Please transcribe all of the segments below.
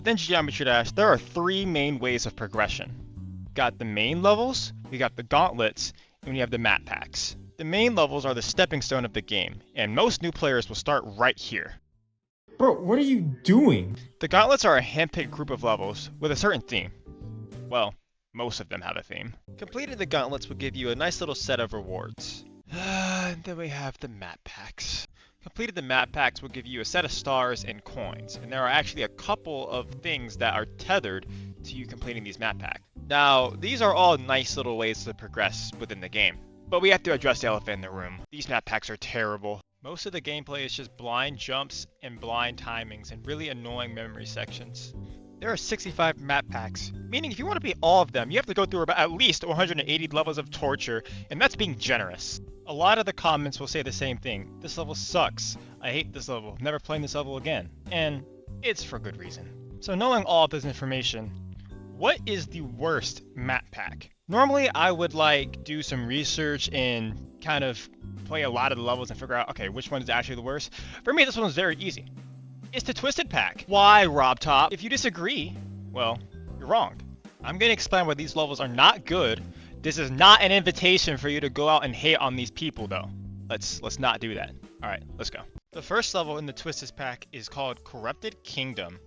Within Geometry Dash, there are three main ways of progression. We got the main levels, we got the gauntlets, and we have the map packs. The main levels are the stepping stone of the game, and most new players will start right here. Bro, what are you doing? The gauntlets are a handpicked group of levels with a certain theme. Well, most of them have a theme. Completing the gauntlets will give you a nice little set of rewards. And then we have the map packs. Completing the map packs will give you a set of stars and coins, and there are actually a couple of things that are tethered to you completing these map packs. Now, these are all nice little ways to progress within the game, but we have to address the elephant in the room. These map packs are terrible. Most of the gameplay is just blind jumps and blind timings and really annoying memory sections. There are 65 map packs, meaning if you want to beat all of them, you have to go through about at least 180 levels of torture, and that's being generous. A lot of the comments will say the same thing. This level sucks. I hate this level. Never playing this level again. And it's for good reason. So knowing all of this information, what is the worst map pack? Normally I would do some research and kind of play a lot of the levels and figure out, okay, which one is actually the worst. For me, this one is very easy. It's the Twisted Pack. Why, RobTop? If you disagree, well, you're wrong. I'm going to explain why these levels are not good. This is not an invitation for you to go out and hate on these people, though. Let's not do that. Alright, let's go. The first level in the Twisted Pack is called Corrupted Kingdom.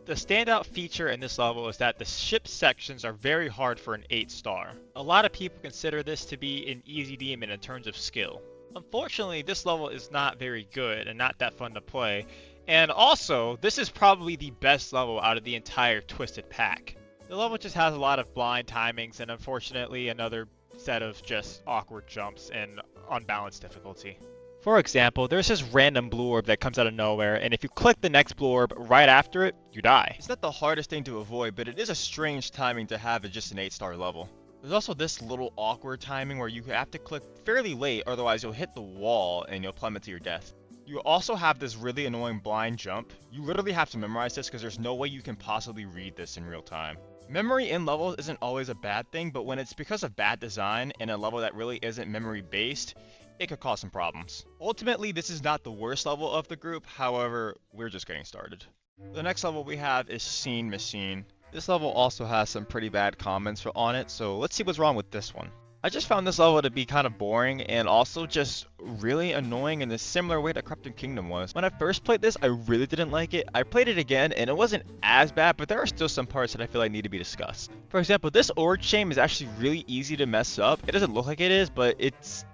The standout feature in this level is that the ship sections are very hard for an 8-star. A lot of people consider this to be an easy demon in terms of skill. Unfortunately, this level is not very good and not that fun to play. And also, this is probably the best level out of the entire Twisted Pack. The level just has a lot of blind timings and unfortunately another set of just awkward jumps and unbalanced difficulty. For example, there's this random blue orb that comes out of nowhere, and if you click the next blue orb right after it, you die. It's not the hardest thing to avoid, but it is a strange timing to have at just an 8-star level. There's also this little awkward timing where you have to click fairly late, otherwise you'll hit the wall and you'll plummet to your death. You also have this really annoying blind jump. You literally have to memorize this because there's no way you can possibly read this in real time. Memory in levels isn't always a bad thing, but when it's because of bad design in a level that really isn't memory based, it could cause some problems. Ultimately, this is not the worst level of the group, however, we're just getting started. The next level we have is Scene Machine. This level also has some pretty bad comments on it, so let's see what's wrong with this one. I just found this level to be kind of boring and also just really annoying in a similar way that Corrupted Kingdom was. When I first played this, I really didn't like it. I played it again and it wasn't as bad, but there are still some parts that I feel like need to be discussed. For example, this orb shame is actually really easy to mess up. It doesn't look like it is, but it's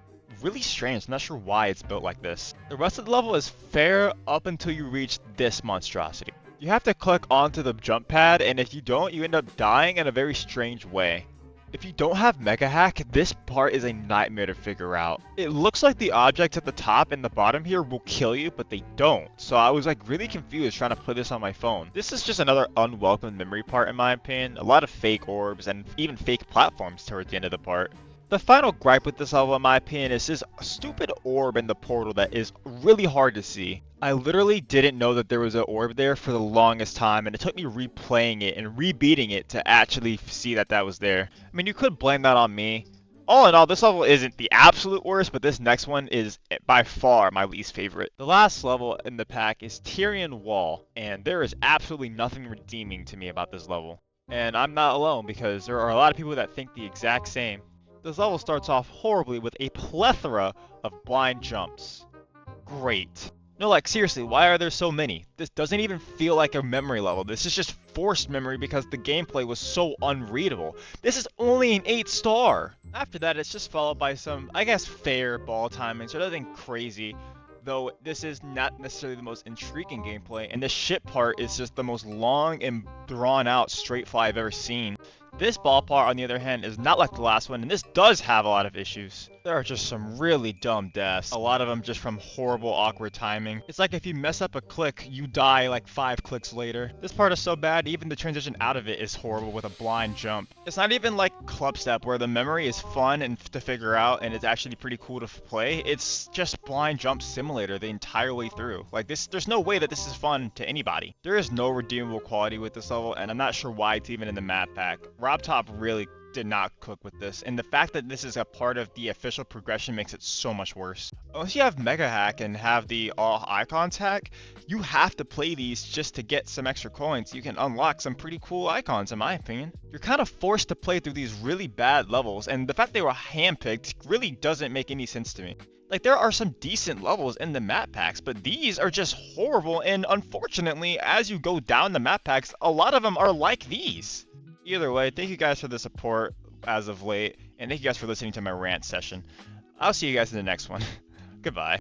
really strange. I'm not sure why it's built like this. The rest of the level is fair up until you reach this monstrosity. You have to click onto the jump pad, and if you don't, you end up dying in a very strange way. If you don't have Mega Hack, this part is a nightmare to figure out. It looks like the objects at the top and the bottom here will kill you, but they don't. So I was really confused trying to play this on my phone. This is just another unwelcome memory part in my opinion. A lot of fake orbs and even fake platforms towards the end of the part. The final gripe with this level in my opinion is this stupid orb in the portal that is really hard to see. I literally didn't know that there was an orb there for the longest time, and it took me replaying it and rebeating it to actually see that that was there. I mean, you could blame that on me. All in all, this level isn't the absolute worst, but this next one is by far my least favorite. The last level in the pack is Tyrion Wall, and there is absolutely nothing redeeming to me about this level. And I'm not alone because there are a lot of people that think the exact same. This level starts off horribly with a plethora of blind jumps. Great. No, seriously, why are there so many? This doesn't even feel like a memory level. This is just forced memory because the gameplay was so unreadable. This is only an 8-star. After that, it's just followed by some, I guess, fair ball timing, so nothing crazy. Though this is not necessarily the most intriguing gameplay, and the ship part is just the most long and drawn out straight fly I've ever seen. This ball part, on the other hand, is not like the last one, and this does have a lot of issues. There are just some really dumb deaths, a lot of them just from horrible, awkward timing. It's like if you mess up a click, you die 5 clicks later. This part is so bad, even the transition out of it is horrible with a blind jump. It's not even like Club Step, where the memory is fun and to figure out, and it's actually pretty cool to play. It's just blind jump simulator the entire way through. There's no way that this is fun to anybody. There is no redeemable quality with this level, and I'm not sure why it's even in the map pack. RobTop really did not cook with this, and the fact that this is a part of the official progression makes it so much worse. Unless you have Mega Hack and have the All Icons hack, you have to play these just to get some extra coins. You can unlock some pretty cool icons, in my opinion. You're kind of forced to play through these really bad levels, and the fact they were handpicked really doesn't make any sense to me. Like, there are some decent levels in the map packs, but these are just horrible, and unfortunately, as you go down the map packs, a lot of them are like these. Either way, thank you guys for the support as of late, and thank you guys for listening to my rant session. I'll see you guys in the next one. Goodbye.